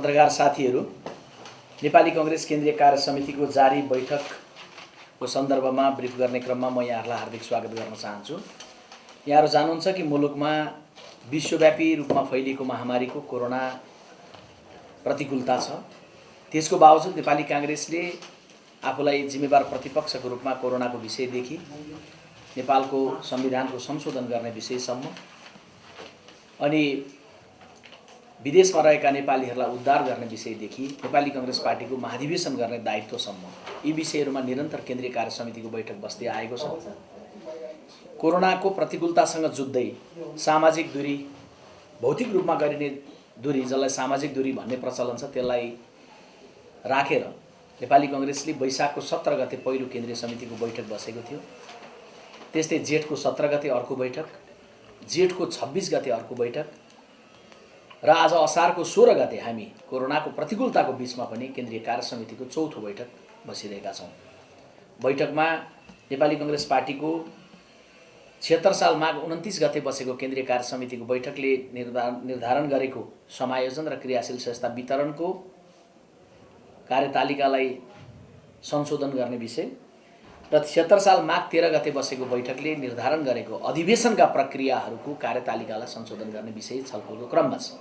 पत्रकार साथीहरू, नेपाली कांग्रेस केन्द्रीय कार्य समितिको जारी बैठकको सन्दर्भमा ब्रिफ गर्ने क्रममा म यहाँहरूलाई हार्दिक स्वागत गर्न चाहन्छु। यहाँहरू जान्नुहुन्छ कि मुलुकमा विश्वव्यापी रूपमा फैलिएको महामारीको कोरोना प्रतिकूलता छ। त्यसको बावजुद नेपाली कांग्रेसले आफूलाई जिम्मेवार प्रतिपक्षको रूपमा कोरोनाको विषयदेखि नेपालको संविधानको संशोधन गर्ने विषयसम्म अनि विदेशमा रहेका नेपालीहरूलाई उद्धार गर्ने विषयदेखि नेपाली कांग्रेस पार्टीको महाधिवेशन गर्ने दायित्वसम्म यी विषयहरूमा निरन्तर केन्द्रीय कार्य समितिको बैठक बस्दै आएको छ। कोरोनाको प्रतिकूलतासँग जुझ्दै सामाजिक दूरी, भौतिक रूपमा गरिने दूरी, जसलाई सामाजिक दूरी भन्ने प्रचलन छ, त्यसलाई राखेर नेपाली कांग्रेसले वैशाखको 17 गते पहिलो केन्द्रीय समितिको बैठक बसेको थियो। त्यस्तै जेठको 17 गते अर्को बैठक, जेठको 26 गते अर्को बैठक र आज असारको 16 गते हामी कोरोनाको प्रतिकूलताको बीचमा पनि केन्द्रीय कार्य समितिको चौथो बैठक बसिरहेका छौँ। बैठकमा नेपाली कांग्रेस पार्टीको 76 साल माघ 29 गते बसेको केन्द्रीय कार्य समितिको बैठकले निर्धारण गरेको समायोजन र क्रियाशील संस्था वितरणको कार्यतालिकालाई संशोधन गर्ने विषय र 76 साल माघ 13 गते बसेको बैठकले निर्धारण गरेको अधिवेशनका प्रक्रियाहरूको कार्यतालिकालाई संशोधन गर्ने विषय छलफलको क्रममा छ।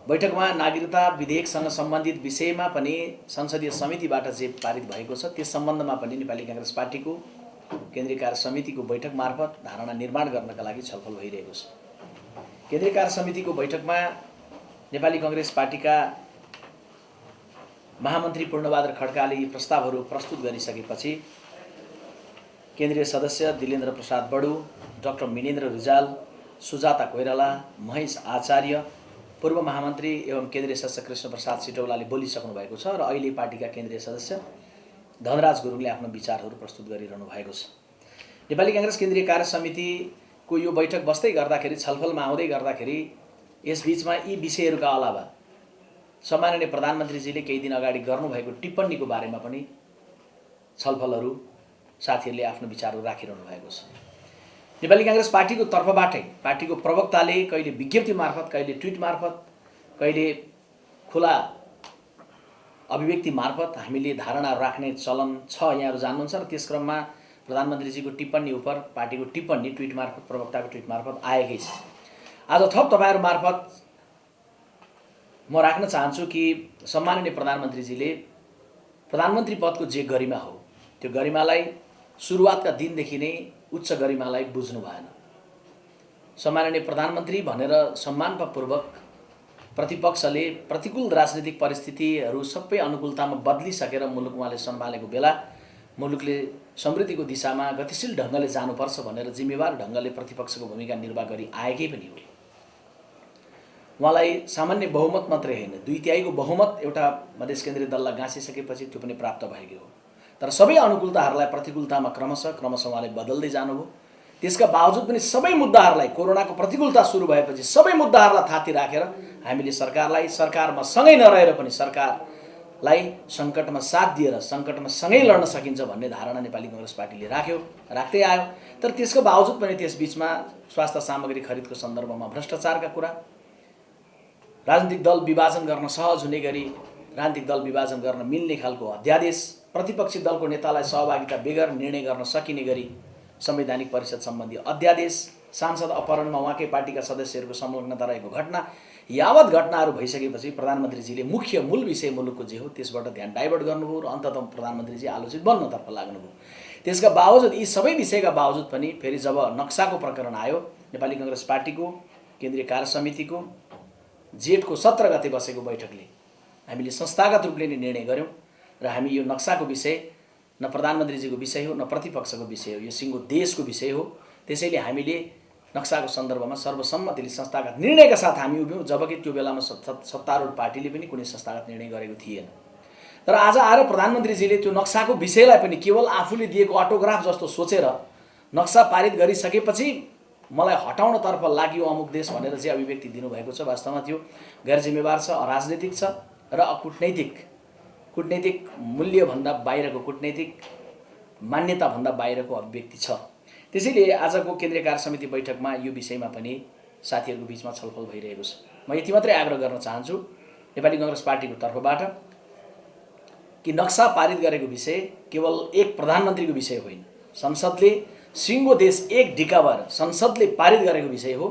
बैठकमा नागरिकता विधेयकसँग सम्बन्धित विषयमा पनि संसदीय समितिबाट जे पारित भएको छ त्यस सम्बन्धमा पनि नेपाली कांग्रेस पार्टीको केन्द्रीय कार्य समितिको बैठक मार्फत धारणा निर्माण गर्नका लागि छलफल भइरहेको छ। केन्द्रीय कार्य समितिको बैठकमा नेपाली कांग्रेस पार्टीका महामन्त्री पूर्णबहादुर खड्काले यी प्रस्तावहरू प्रस्तुत गरिसकेपछि केन्द्रीय सदस्य दिलेन्द्र प्रसाद बडु, डाक्टर मिनेन्द्र रिजाल, सुजाता कोइराला, महेश आचार्य, पूर्व महामन्त्री एवं केन्द्रीय सदस्य कृष्ण प्रसाद सिटौलाले बोलिसक्नु भएको छ र अहिले पार्टीका केन्द्रीय सदस्य धनराज गुरुङले आफ्नो विचारहरू प्रस्तुत गरिरहनु भएको छ। नेपाली कांग्रेस केन्द्रीय कार्य समितिको यो बैठक बस्दै गर्दाखेरि, छलफलमा आउँदै गर्दाखेरि यसबीचमा यी विषयहरूका अलावा सम्माननीय प्रधानमन्त्रीजीले केही दिन अगाडि गर्नुभएको टिप्पणीको बारेमा पनि छलफलहरू साथीहरूले आफ्नो विचारहरू राखिरहनु भएको छ। नेपाली कांग्रेस पार्टीको तर्फबाटै पार्टीको प्रवक्ताले कहिले विज्ञप्ति मार्फत, कहिले ट्विट मार्फत, कहिले खुला अभिव्यक्ति मार्फत हामीले धारणा राख्ने चलन छ, यहाँहरू जान्नुहुन्छ। र त्यस क्रममा प्रधानमन्त्रीजीको टिप्पणी उप पार्टीको टिप्पणी ट्विट मार्फत, प्रवक्ताको ट्विट मार्फत आएकै छ। आज थप तपाईहरु मार्फत म राख्न चाहन्छु कि सम्माननीय प्रधानमन्त्रीजीले प्रधानमन्त्री पदको जे गरिमा हो त्यो गरिमालाई सुरुवातका दिनदेखि नै उच्च गरिमालाई बुझ्नु भएन। सम्माननीय प्रधानमन्त्री भनेर सम्मानपूर्वक प्रतिपक्षले प्रतिकूल राजनीतिक परिस्थितिहरू सबै अनुकूलतामा बदलिसकेर मुलुक उहाँले सम्हालेको बेला मुलुकले समृद्धिको दिशामा गतिशील ढङ्गले जानुपर्छ भनेर जिम्मेवार ढङ्गले प्रतिपक्षको भूमिका निर्वाह गरी आएकै पनि हो। उहाँलाई सामान्य बहुमत मात्रै होइन, 2/3 बहुमत एउटा मधेस केन्द्रीय दललाई गाँसिसकेपछि त्यो पनि प्राप्त भएको हो। तर सबै अनुकूलताहरूलाई प्रतिकूलतामा क्रमशः उहाँले बदल्दै जानुभयो। त्यसका बावजुद पनि सबै मुद्दाहरूलाई, कोरोनाको प्रतिकूलता सुरु भएपछि सबै मुद्दाहरूलाई थाती राखेर हामीले सरकारमा सँगै नरहेर पनि सरकारलाई सङ्कटमा साथ दिएर सङ्कटमा सँगै लड्न सकिन्छ भन्ने धारणा नेपाली कांग्रेस पार्टीले राख्दै आयो। तर त्यसको बावजुद पनि त्यसबीचमा स्वास्थ्य सामग्री खरिदको सन्दर्भमा भ्रष्टाचारका कुरा, राजनीतिक दल विभाजन गर्न सहज हुने गरी राजनीतिक दल विभाजन गर्न मिल्ने खालको अध्यादेश, प्रतिपक्षी दलको नेतालाई सहभागिता बेगर निर्णय गर्न सकिने गरी संवैधानिक परिषद सम्बन्धी अध्यादेश, सांसद अपहरणमा उहाँकै पार्टीका सदस्यहरूको संलग्नता रहेको घटना, यावत घटनाहरू भइसकेपछि प्रधानमन्त्रीजीले मूल विषय मुलुकको जे हो त्यसबाट ध्यान डाइभर्ट गर्नुभयो र अन्ततः प्रधानमन्त्रीजी आलोचित बन्नतर्फ लाग्नुभयो। त्यसका बावजुद, यी सबै विषयका बावजुद पनि फेरि जब नक्साको प्रकरण आयो, नेपाली कांग्रेस पार्टीको केन्द्रीय कार्य समितिको जेठको 17 गते बसेको बैठकले हामीले संस्थागत रूपले नै निर्णय गर्यौँ र हामी यो नक्साको विषय न प्रधानमन्त्रीजीको विषय हो न प्रतिपक्षको विषय हो, यो सिङ्गो देशको विषय हो। त्यसैले हामीले नक्साको सन्दर्भमा सर्वसम्मतिले संस्थागत निर्णयका साथ हामी उभियौँ, जबकि त्यो बेलामा सत्तारूढ पार्टीले पनि कुनै संस्थागत निर्णय गरेको थिएन। तर आज आएर प्रधानमन्त्रीजीले त्यो नक्साको विषयलाई पनि केवल आफूले दिएको अटोग्राफ जस्तो सोचेर नक्सा पारित गरिसकेपछि मलाई हटाउनतर्फ लाग्यो अमुक देश भनेर चाहिँ अभिव्यक्ति दिनुभएको छ। वास्तवमा त्यो गैर जिम्मेवार छ, अराजनीतिक छ र कूटनैतिक मूल्यभन्दा बाहिरको, कूटनैतिक मान्यताभन्दा बाहिरको अभिव्यक्ति छ। त्यसैले आजको केन्द्रीय कार्य समिति बैठकमा यो विषयमा पनि साथीहरूको बीचमा छलफल भइरहेको छ। म यति मात्रै आग्रह गर्न चाहन्छु नेपाली कांग्रेस पार्टीको तर्फबाट कि नक्सा पारित गरेको विषय केवल एक प्रधानमन्त्रीको विषय होइन, संसदले सिङ्गो देश एक ढिका भएर संसदले पारित गरेको विषय हो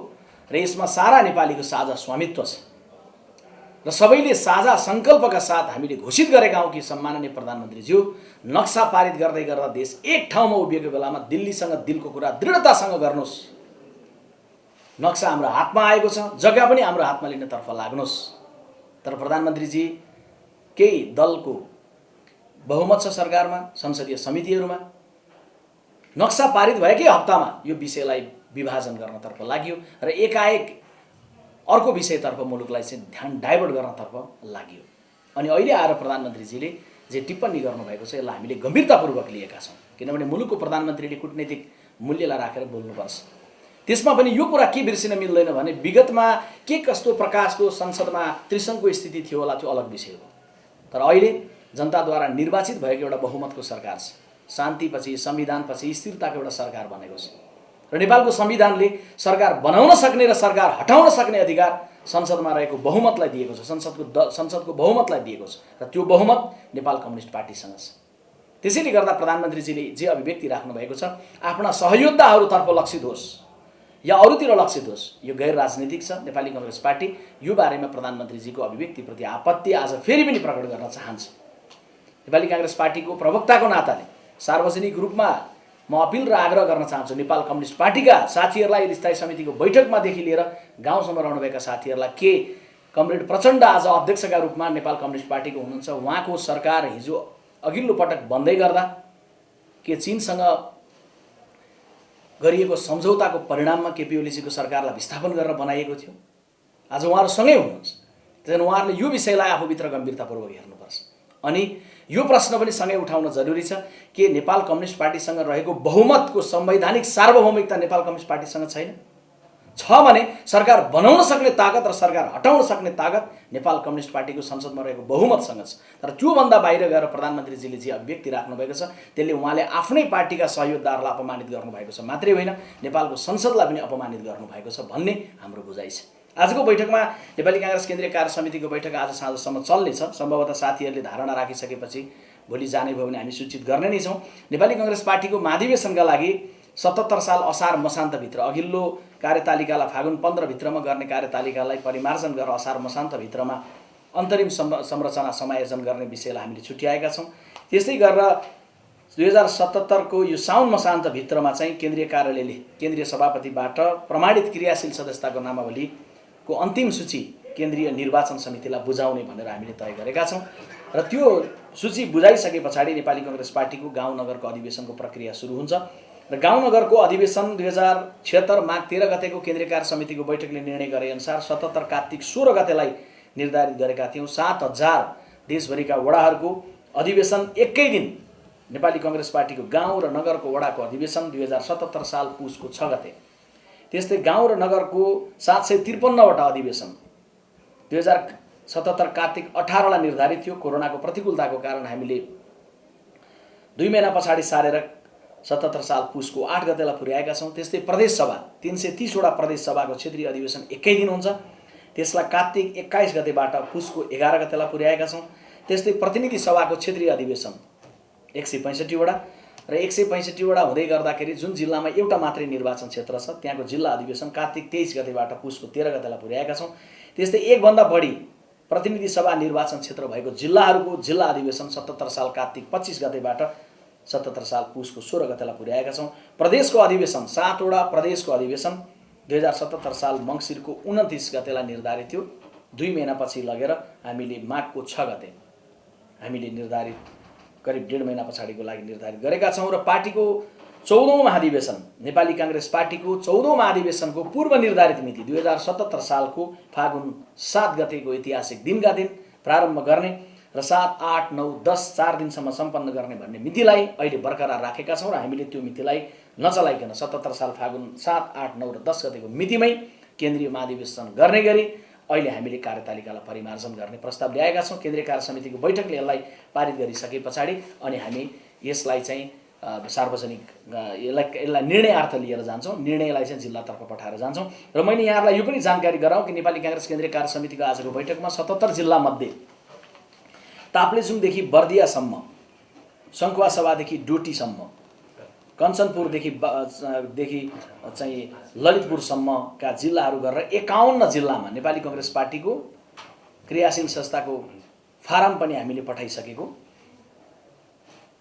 र यसमा सारा नेपालीको साझा स्वामित्व छ र सबैले साझा सङ्कल्पका साथ हामीले घोषित गरेका हौँ कि सम्माननीय प्रधानमन्त्रीज्यू, नक्सा पारित गर्दै गर्दा देश एक ठाउँमा उभिएको बेलामा दिल्लीसँग दिलको कुरा दृढतासँग गर्नुहोस्। नक्सा हाम्रो हातमा आएको छ, जग्गा पनि हाम्रो हातमा लिनतर्फ लाग्नुहोस्। तर प्रधानमन्त्रीजी, केही दलको बहुमत छ सरकारमा, संसदीय समितिहरूमा, नक्सा पारित भएकै हप्तामा यो विषयलाई विभाजन गर्नतर्फ लाग्यो र एकाएक अर्को विषयतर्फ मुलुकलाई चाहिँ ध्यान डाइभर्ट गर्नतर्फ लाग्यो। अनि अहिले आएर प्रधानमन्त्रीजीले जे टिप्पणी गर्नुभएको छ यसलाई हामीले गम्भीरतापूर्वक लिएका छौँ, किनभने मुलुकको प्रधानमन्त्रीले कूटनीतिक मूल्यलाई राखेर बोल्नुपर्छ। त्यसमा पनि यो कुरा के बिर्सिन मिल्दैन भने विगतमा के कस्तो प्रकाशको संसदमा त्रिसङ्घको स्थिति थियो होला, त्यो अलग विषय हो। तर अहिले जनताद्वारा निर्वाचित भएको एउटा बहुमतको सरकार छ, शान्तिपछि संविधानपछि स्थिरताको एउटा सरकार बनेको छ र नेपालको संविधानले सरकार बनाउन सक्ने र सरकार हटाउन सक्ने अधिकार संसदमा रहेको बहुमतलाई दिएको छ, संसदको बहुमतलाई दिएको छ र त्यो बहुमत नेपाल कम्युनिस्ट पार्टीसँग छ। त्यसैले गर्दा प्रधानमन्त्रीजीले जे अभिव्यक्ति राख्नु भएको छ आफ्ना सहयोद्धाहरूतर्फ लक्षित होस् या अरूतिर लक्षित होस्, यो गैर राजनीतिक छ। नेपाली कांग्रेस पार्टी यो बारेमा प्रधानमन्त्रीजीको अभिव्यक्तिप्रति आपत्ति आज फेरि पनि प्रकट गर्न चाहन्छ। नेपाली कांग्रेस पार्टीको प्रवक्ताको नाताले सार्वजनिक रूपमा म अपिल र आग्रह गर्न चाहन्छु नेपाल कम्युनिस्ट पार्टीका साथीहरूलाई, स्थायी समितिको बैठकमादेखि लिएर गाउँसम्म रहनुभएका साथीहरूलाई, के कमरेड प्रचण्ड आज अध्यक्षका रूपमा नेपाल कम्युनिस्ट पार्टीको हुनुहुन्छ, उहाँको सरकार हिजो अघिल्लो पटक बन्दै गर्दा के चीनसँग गरिएको सम्झौताको परिणाममा केपी ओलीजीको सरकारलाई विस्थापन गरेर बनाइएको थियो। आज उहाँहरू सँगै हुनुहुन्छ, त्यसैले उहाँहरूले यो विषयलाई आफूभित्र गम्भीरतापूर्वक हेर्नुपर्छ। अनि यो प्रश्न पनि सँगै उठाउन जरुरी छ कि नेपाल कम्युनिस्ट पार्टीसँग रहेको बहुमतको संवैधानिक सार्वभौमिकता नेपाल कम्युनिस्ट पार्टीसँग छैन। छ भने सरकार बनाउन सक्ने ताकत र सरकार हटाउन सक्ने ताकत नेपाल कम्युनिस्ट पार्टीको संसदमा रहेको बहुमतसँग छ। तर त्योभन्दा बाहिर गएर प्रधानमन्त्रीजीले जे अभिव्यक्ति राख्नुभएको छ त्यसले उहाँले आफ्नै पार्टीका सहयोगदारलाई अपमानित गर्नुभएको छ, मात्रै होइन नेपालको संसदलाई पनि अपमानित गर्नुभएको छ भन्ने हाम्रो बुझाइ छ। आजको बैठकमा नेपाली कांग्रेस केन्द्रीय कार्य समितिको बैठक आज साँझसम्म चल्नेछ। सम्भवतः साथीहरूले धारणा राखिसकेपछि भोलि जाने भयो भने हामी सूचित गर्ने नै छौँ। नेपाली कांग्रेस पार्टीको महाधिवेशनका लागि 77 साल असार मसान्तभित्र अघिल्लो कार्यतालिकालाई फागुन 15 भित्रमा गर्ने कार्यतालिकालाई परिमार्जन गरेर असार मसान्तभित्रमा अन्तरिम संरचना समायोजन गर्ने विषयलाई हामीले छुट्याएका छौँ। त्यस्तै गरेर 2077 को यो साउन मसान्तभित्रमा चाहिँ केन्द्रीय कार्यालयले केन्द्रीय सभापतिबाट प्रमाणित क्रियाशील सदस्यताको नामावलीको अन्तिम सूची केन्द्रीय निर्वाचन समितिलाई बुझाउने भनेर हामीले तय गरेका छौँ र त्यो सूची बुझाइसके पछाडि नेपाली कांग्रेस पार्टीको गाउँ नगरको अधिवेशनको प्रक्रिया सुरु हुन्छ र गाउँ नगरको अधिवेशन 2076 माघ 13 गतेको केन्द्रीय कार्य समितिको बैठकले निर्णय गरे अनुसार 77 कार्तिक 16 गतेलाई निर्धारित गरेका थियौँ। 7000 देशभरिका वडाहरूको अधिवेशन एकै दिन नेपाली कांग्रेस पार्टीको गाउँ र नगरको वडाको अधिवेशन 2077 साल पुसको 6 गते, त्यस्तै गाउँ र नगरको 753 वटा अधिवेशन 2077 कार्तिक 18 लाई निर्धारित थियो। कोरोनाको प्रतिकूलताको कारण हामीले 2 महिना पछाडि सारेर 77 साल पुसको 8 गतेलाई पुर्याएका छौँ। त्यस्तै प्रदेश सभा 330 वटा प्रदेश सभाको क्षेत्रीय अधिवेशन एकै दिन हुन्छ, त्यसलाई कार्तिक 21 गतेबाट पुसको 11 गतेलाई पुर्याएका छौँ। त्यस्तै प्रतिनिधि सभाको क्षेत्रीय अधिवेशन 165 वटा र 165 वटा हुँदै गर्दाखेरि जुन जिल्लामा एउटा मात्रै निर्वाचन क्षेत्र छ त्यहाँको जिल्ला अधिवेशन कार्तिक 23 गतेबाट पुसको 13 गतेलाई पुर्याएका छौँ। त्यस्तै एक भन्दा बढी प्रतिनिधि सभा निर्वाचन क्षेत्र भएको जिल्लाहरूको जिल्ला अधिवेशन 77 साल कार्तिक 25 गतेबाट 77 साल पुसको 16 गतेलाई पुर्याएका छौँ। प्रदेशको अधिवेशन 7 वटा प्रदेशको अधिवेशन 2077 साल मङ्सिरको 29 गतेलाई निर्धारित थियो। 2 महिनापछि लगेर हामीले माघको 6 गते हामीले निर्धारित करिब 1.5 महिना पछाडिको लागि निर्धारित गरेका छौँ र पार्टीको 14औं महाधिवेशन नेपाली कांग्रेस पार्टीको 14औं महाधिवेशनको पूर्व निर्धारित मिति 2077 सालको फागुन 7 गतेको ऐतिहासिक दिनका दिन प्रारम्भ गर्ने र 7, 8, 9, 10 4 दिनसम्म सम्पन्न गर्ने भन्ने मितिलाई अहिले बरकरार राखेका छौँ र हामीले त्यो मितिलाई नचलाइकन 77 साल फागुन 7, 8, 9 र 10 गतेको मितिमै केन्द्रीय महाधिवेशन गर्ने गरी अहिले हामीले कार्यतालिकालाई परिमार्जन गर्ने प्रस्ताव ल्याएका छौँ। केन्द्रीय कार्य समितिको बैठकले यसलाई पारित गरिसके पछाडि अनि हामी यसलाई चाहिँ सार्वजनिक यसलाई निर्णयार्थ लिएर जान्छौँ, निर्णयलाई चाहिँ जिल्लातर्फ पठाएर जान्छौँ। र मैले यहाँहरूलाई यो पनि जानकारी गराउँ कि नेपाली काङ्ग्रेस केन्द्रीय कार्य समितिको आजको बैठकमा 77 जिल्लामध्ये ताप्लेजुङदेखि बर्दियासम्म, सङ्खुवासभादेखि डोटीसम्म, कञ्चनपुरदेखि चाहिँ ललितपुरसम्मका जिल्लाहरू गरेर 51 जिल्लामा नेपाली काङ्ग्रेस पार्टीको क्रियाशील संस्थाको फारम पनि हामीले पठाइसकेको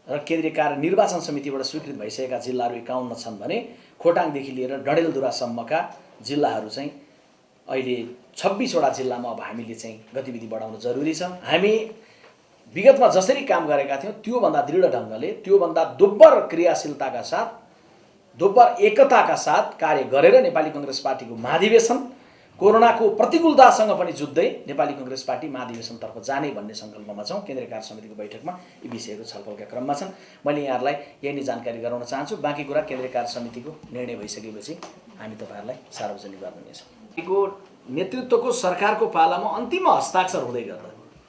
र केन्द्रीय कार्य निर्वाचन समितिबाट स्वीकृत भइसकेका जिल्लाहरू 51 छन् भने खोटाङदेखि लिएर डडेलधुरासम्मका जिल्लाहरू चाहिँ अहिले 26 वटा जिल्लामा अब हामीले चाहिँ गतिविधि बढाउन जरुरी छ। हामी विगतमा जसरी काम गरेका थियौँ त्योभन्दा दृढ ढङ्गले, त्योभन्दा दोब्बर क्रियाशीलताका साथ, दोब्बर एकताका साथ कार्य गरेर नेपाली काङ्ग्रेस पार्टीको महाधिवेशन कोरोनाको प्रतिकूलतासँग पनि जुझ्दै नेपाली काङ्ग्रेस पार्टी महाधिवेशनतर्फ जाने भन्ने सङ्कल्पमा छौँ। केन्द्रीय कार्य समितिको बैठकमा यी विषयहरू छलफलका क्रममा छन्। मैले यहाँहरूलाई यही नै जानकारी गराउन चाहन्छु। बाँकी कुरा केन्द्रीय कार्य समितिको निर्णय भइसकेपछि हामी तपाईँहरूलाई सार्वजनिक गर्नेछौँ। नेतृत्वको सरकारको पालामा अन्तिम हस्ताक्षर हुँदै गर्दा